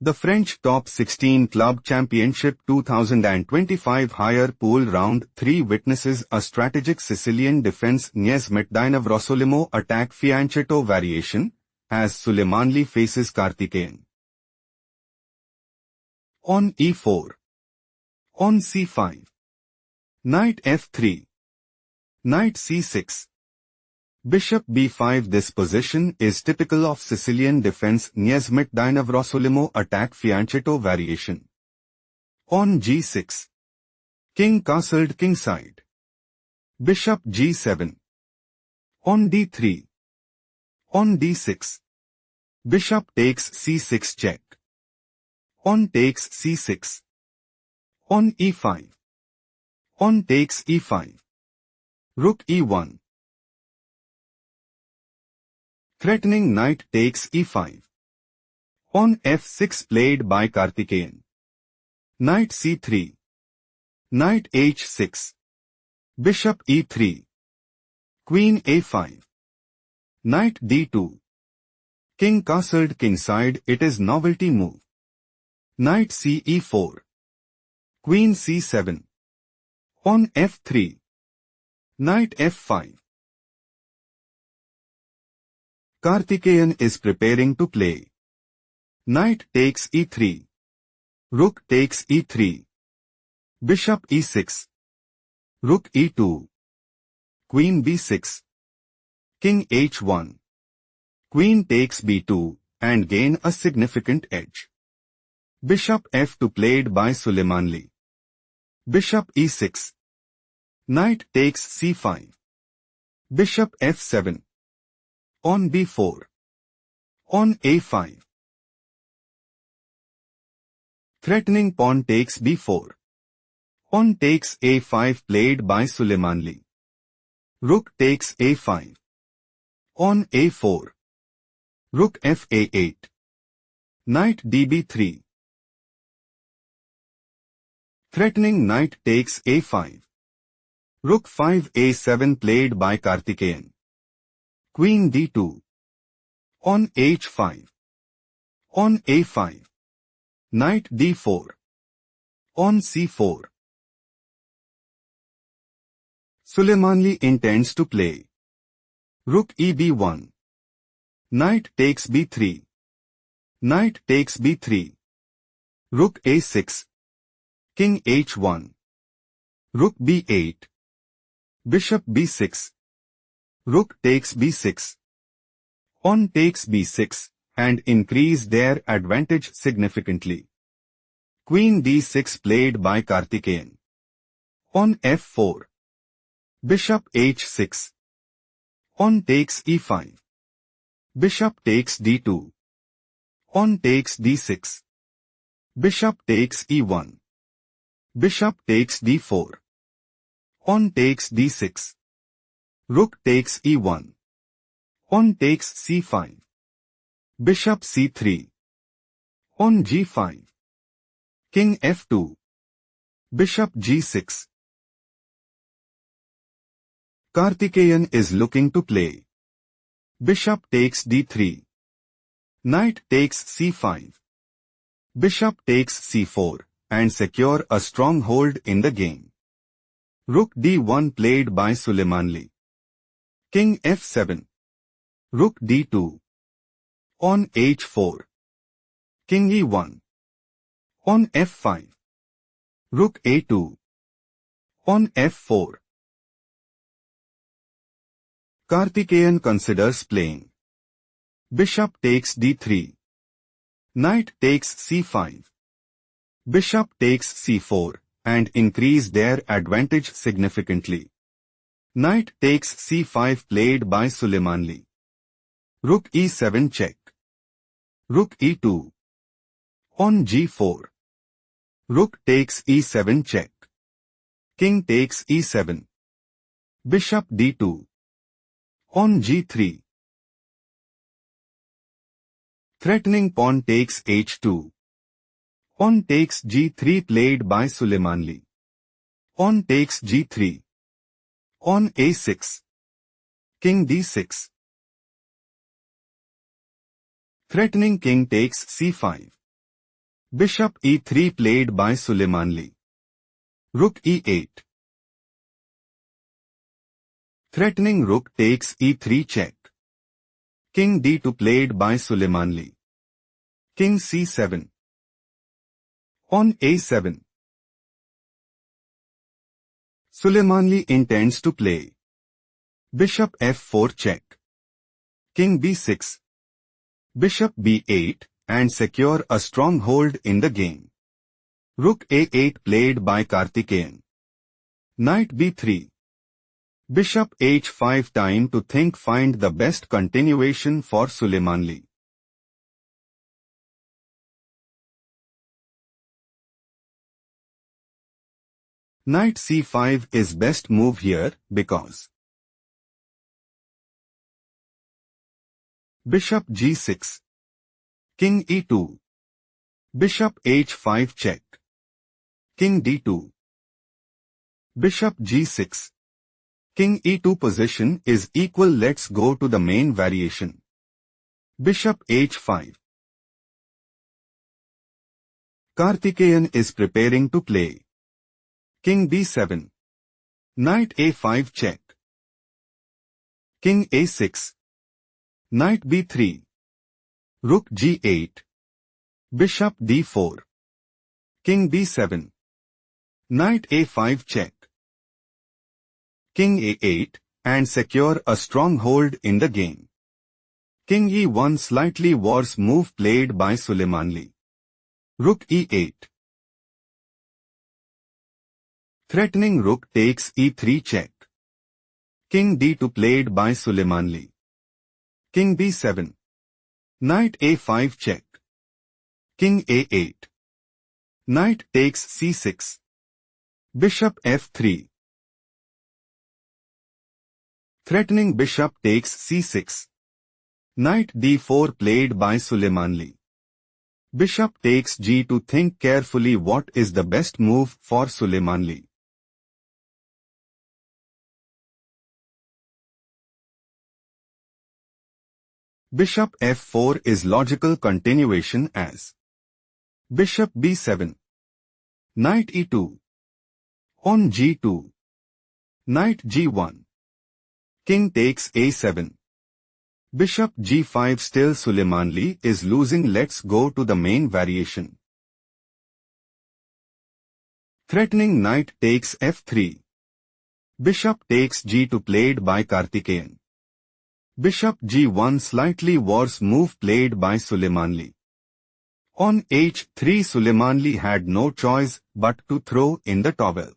The French Top 16 Club Championship 2025 Higher Pool Round 3 witnesses a strategic Sicilian defense Niezmetdinavrosolimo attack fianchetto variation, as Suleymanli faces Karthikeyan. On e4. On c5. Knight f3. Knight c6. Bishop b5. This position is typical of Sicilian defense Niezmetdinavrosolimo attack fianchetto variation. On g6. King castled kingside. Bishop g7. On d3. On d6. Bishop takes c6 check. On takes c6. On e5. On takes e5. Rook e1. Threatening knight takes e5. On f6 played by Karthikeyan. Knight c3. Knight h6. Bishop e3. Queen a5. Knight d2. King castled kingside. It is novelty move. Knight ce4. Queen c7. On f3. Knight f5. Karthikeyan is preparing to play. Knight takes e3. Rook takes e3. Bishop e6. Rook e2. Queen b6. King h1. Queen takes b2 and gain a significant edge. Bishop f2 played by Suleymanli. Bishop e6. Knight takes c5. Bishop f7. On b4. On a5. Threatening pawn takes b4. On takes a5 played by Suleymanli. Rook takes a5. On a4. Rook f8. Knight db3. Threatening knight takes a5. Rook 5 a7 played by Karthikeyan. Queen d2. On h5. On a5. Knight d4. On c4. Suleymanli intends to play. Rook eb1. Knight takes b3. Knight takes b3. Rook a6. King h1. Rook b8. Bishop b6. Rook takes b6. On takes b6 and increase their advantage significantly. Queen d6 played by Karthikeyan. On f4. Bishop h6. On takes e5. Bishop takes d2. On takes d6. Bishop takes e1. Bishop takes d4. On takes d6. Rook takes e1. On takes c5. Bishop c3. On g5. King f2. Bishop g6. Karthikeyan is looking to play. Bishop takes d3. Knight takes c5. Bishop takes c4 and secure a stronghold in the game. Rook d1 played by Suleymanli. King f7. Rook d2. On h4. King e1. On f5. Rook a2. On f4. Karthikeyan considers playing. Bishop takes d3. Knight takes c5. Bishop takes c4 and increase their advantage significantly. Knight takes c5 played by Suleymanli. Rook e7 check. Rook e2. On g4. Rook takes e7 check. King takes e7. Bishop d2. On g3. Threatening pawn takes h2. On takes g3 played by Suleymanli. On takes g3. On a6. King d6. Threatening king takes c5. Bishop e3 played by Suleymanli. Rook e8. Threatening rook takes e3 check. King d2 played by Suleymanli. King c7. On a7. Suleymanli intends to play Bishop f4 check. King b6. Bishop b8 and secure a stronghold in the game. Rook a8 played by Karthikeyan. Knight b3. Bishop h5 time to think find the best continuation for Suleymanli. Knight c5 is best move here because Bishop g6. King e2. Bishop h5 check. King d2. Bishop g6. King e2 position is equal. Let's go to the main variation. Bishop h5. Karthikeyan is preparing to play King b7. Knight a5 check. King a6. Knight b3. Rook g8. Bishop d4. King b7. Knight a5 check. King a8 and secure a stronghold in the game. King e1 slightly worse move played by Suleymanli. Rook e8. Threatening rook takes e3 check. King d2 played by Suleymanli. King b7. Knight a5 check. King a8. Knight takes c6. Bishop f3. Threatening bishop takes c6. Knight d4 played by Suleymanli. Bishop takes g2. Think carefully what is the best move for Suleymanli. Bishop f4 is logical continuation as Bishop b7. Knight e2. On g2. Knight g1. King takes a7. Bishop g5. Still Suleymanli is losing. Let's go to the main variation. Threatening knight takes f3. Bishop takes g2 played by Karthikeyan. Bishop g1 slightly worse move played by Suleymanli. On h3 Suleymanli had no choice but to throw in the towel.